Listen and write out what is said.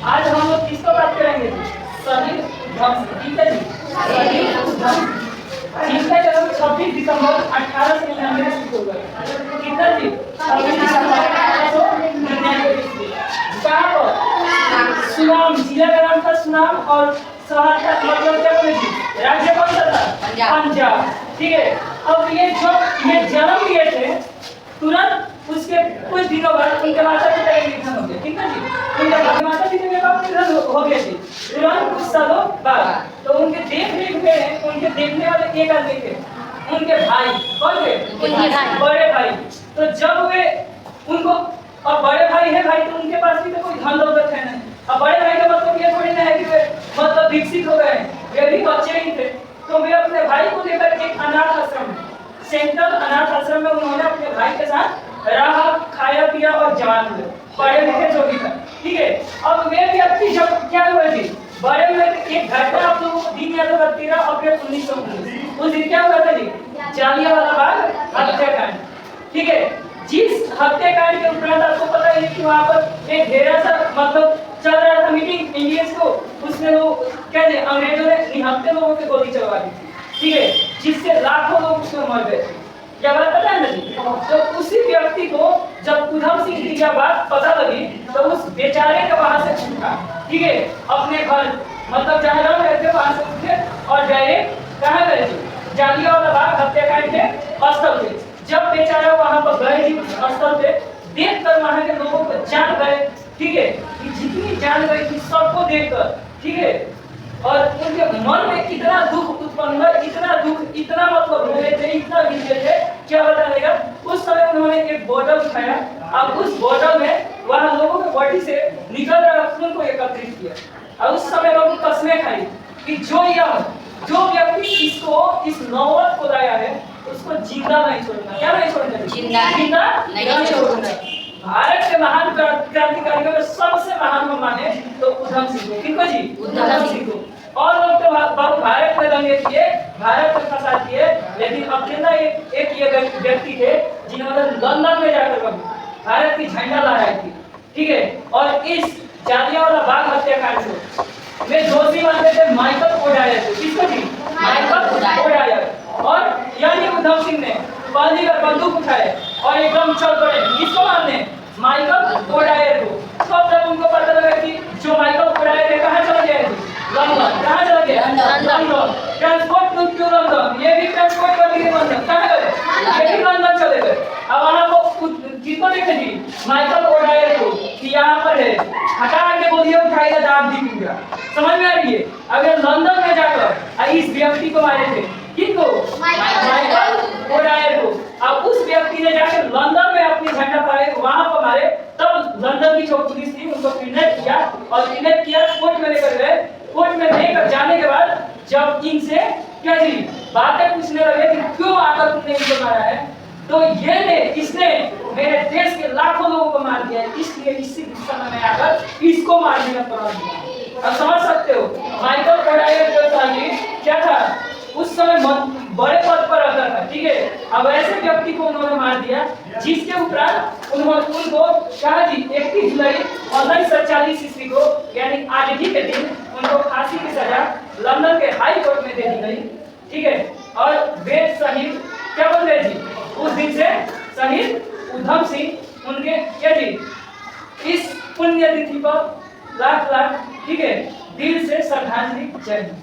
आज हम लोग किसको बात करेंगे? शहीद उधम सिंह। ठीक है जी, शहीद उधम सिंह जिनका जन्म 26 दिसंबर 1899 को हुआ। कितना जी? 26 दिसंबर 1899 ईस्वी। कहाँ पर? सुनाम, जिला का नाम था सुनाम और शहर का मतलब क्या बोले जी? राज्य कौन सा था? पंजाब। ठीक है, अब ये जन्म लिए थे, तुरंत उसके कुछ दिनों बाद उनके माता पिता का निधन हो गया। ठीक है जी, उनके माता पिता का निधन हो गया जी तुरंत कुछ सालों बाद। तो उनके देख में उनके देखने वाले एक आदमी थे, उनके भाई। कौन थे? बड़े भाई। तो जब वे उनको, अब बड़े भाई है भाई, तो उनके पास भी तो कोई धन दौलत है नहीं। अब बड़े भाई का मतलब ये थोड़ी ना है कि वे मतलब विकसित हो गए, वे भी बच्चे ही थे। तो वे अपने भाई को लेकर एक अनाथ आश्रम, सेंट्रल अनाथ आश्रम में उन्होंने अपने भाई के साथ रहा, खाया पिया और जवान हुए, पढ़े लिखे जो भी था। ठीक है, अब वे व्यक्ति जब क्या हुए थे, बड़े हुए थे, एक घटना आप लोगों को दिन याद होगा, 13 अप्रैल 1919। उस दिन क्या हुआ था जी? जालियांवाला बाग हत्याकांड। ठीक है, जिस हत्याकांड के उपरांत आपको पता है कि वहां पर एक ढेरा सा मतलब चल रहा था मीटिंग इंडियंस को, उसमें लोग कहते अंग्रेजों ने निहत्थे लोगों पे गोली चलवा दी थी। ठीक है, जिससे लाखों लोग उसमें मर गए। क्या बात पता है ना जी? तो उसी व्यक्ति को जब उधम सिंह की यह बात पता लगी तो उस बेचारे के वहां से छूटा। ठीक है, अपने घर मतलब जहाँ गाँव रहते वहां से उठे और डायरेक्ट कहाँ गए जी? जालियांवाला बाग हत्याकांड के स्थल पे। जब बेचारा वहां पर गए जी उस स्थल पे, देखकर वहां के लोगों को जान गए। ठीक है, कि जितनी जान गई थी सबको देखकर। ठीक है, और उनके मन में इतना दुख उत्पन्न हुआ, इतना दुख, इतना मतलब रोए थे, इतना गिरे थे, क्या बताएगा। उस समय उन्होंने एक बोतल उठाया, अब उस बोतल में वहां लोगों के बॉडी से निकल रहा खून को एकत्रित किया और उस समय लोग कसमें खाई कि जो व्यक्ति इसको इस नौबत को लाया है उसको जिंदा नहीं छोड़ना। क्या नहीं छोड़ना? जिंदा नहीं छोड़ना। भारत के महान क्रांतिकारियों में सबसे महान हम माने तो उधम सिंह को। किनको जी? उधम सिंह को। और लोग तो बहुत भारत में दंगे किए, भारत में फसाद किए, लेकिन अकेला एक ये व्यक्ति थे जिन्होंने लंदन में जाकर भारत की झंडा लहराई थी। ठीक है, और इस जालियांवाला बाग हत्याकांड को वे दोषी मानते थे माइकल ओडायर को। किसको जी? Michael O'Dwyer. और यानी उधम सिंह ने पहली बार बंदूक उठाए और एकदम चल पड़े किसको मारने? माइकल ओडायर को। तब जब उनको पता लगा कि जो माइकल ओडायर है कहाँ चले गए थे? लंदन। कहाँ चले गए? लंदन। ट्रांसपोर्ट टू लंदन, ये भी ट्रांसपोर्ट कर दिए लंदन। कहाँ गए? ये भी लंदन चले गए। अब वहाँ को किसको देखे जी? माइकल ओडायर को कि यहाँ पर है, हटा के गोलियां उठाएगा दाब दी पूरा। समझ में आ रही है? अगर लंदन में जाकर इस व्यक्ति को मारे थे, किसको? माइकल ओडायर को। अब उस व्यक्ति ने जाकर लंदन में अपनी झंडा फहराई, वहां पर मारे, तब लंदन की जो पुलिस थी उनको किडनैप किया और किडनैप किया कोर्ट में लेकर गए। कोर्ट में लेकर जाने के बाद जब इनसे क्या जी बातें पूछने लगे कि क्यों आकर तुमने इनको मारा है, तो इसने मेरे देश के लाखों लोगों को मार दिया, इसलिए इसी समय में आकर इसको मारने का प्रण किया। अब समझ सकते हो माइकल ओडायर क्या था? उस समय बड़े पद पर रहता था। ठीक है, अब ऐसे व्यक्ति को उन्होंने मार दिया जिसके उपरांत उन्होंने उनको कहा जी 31 जुलाई 1940 ईस्वी को यानी आज ही के दिन उनको फांसी की सजा लंदन के हाई कोर्ट में दे दी गई। ठीक है, और वे शहीद क्या बोल रहे जी? उस दिन से शहीद उधम सिंह उनके क्या जी इस पुण्य तिथि पर लाख लाख ठीक है दिल से श्रद्धांजलि। जय हिंद।